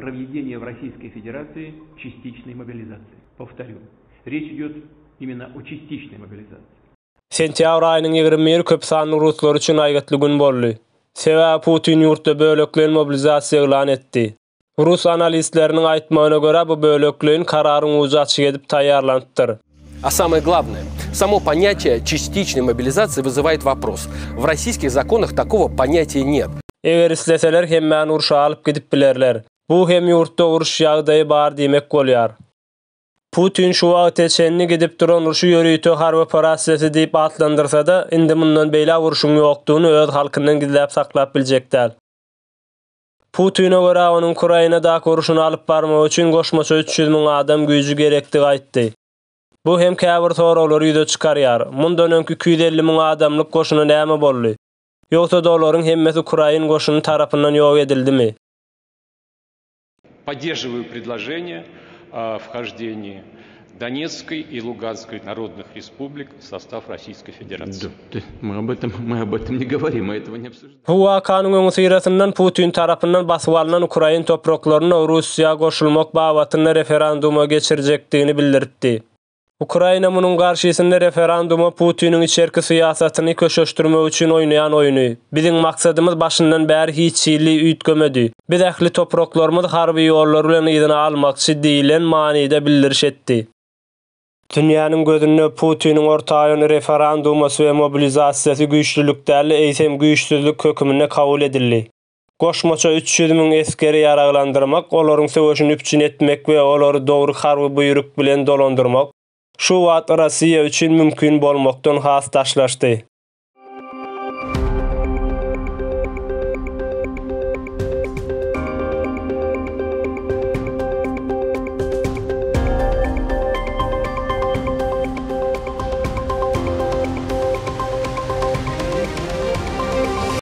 проведения в Российской Федерации частичной мобилизации. Повторю, речь идет именно о частичной мобилизации. Sentýabr aýynyň 21 köp sanly ruslar üçin aýgatly gün boldy. Sebäbi Putin ýurtda böleklen mobilizasiýa elan etdi. Rus analistleriniň aýtmagyna görä bu bölekleň kararyny uzatyş edip taýýarlanypdyr. А самое главное, само понятие частичной мобилизации вызывает вопрос. В российских законах такого понятия нет. Eger isleseler hemmäni urşa alyp gidip bilerler. Bu hem ýurtda uruş ýagdaýy bar diýmek bolýar. Putin şu wagt eçenni gidip duran uruşy ýörüýtü harby operasiýasy diýip atlandyrsa da, indi mundan beýle uruşyň ýokdugyny öz halkyndan gizläp saklap biljekdir. Putin'e görä onuň Ukrainadaky uruşyny alyp barmak üçin goşmaça 300 000 adam güýji gerekdigi aýtdy. Bu hem käbir soraglary ýüze çykarýar. Mundan öňkü 250 000 adamlyk goşuna näme boldy? Ýoksa dolaryň hemmesi Ukraina goşuny tarapyndan ýok edildimi? Поддерживаю предложение о вхождении Донецкой и Луганской народных республик в состав Российской Федерации. Мы об этом не говорим, мы этого не обсуждаем. Bu wakanyň öňü syrasyndan Putin tarapyndan basyp alynan Ukraina topraklaryna Russiýa goşulmak babatyna referenduma geçirjekdigini bildirdi. Ukraina munun garşysynda referenduma Putiniň içerki syýasatyny köşeşdirmek üçin oýnaýan oýuny. Biziň maksadymyz başyndan bäri hiç şeýle üýtgemedi. Biz ähli topraklarymyzy harby ýollar bilen ýygyna almakçy diýilen manyda bildiriş etdi. Dünýäniň gözünde Putiniň ortaýyny referendumasy we mobilizasiýasy güýçlülükdäli eýsem güýçsüzlük hökümine kabul edildi. Goşmaça 300 000 eskeri ýaraglandyrmak, olaryň söwüşini üpçün etmek we olary dogry harby buýruk bilen dolandyrmak şu wagt Rossiýa üçin mümkin bolmakdan has taşlaşdy.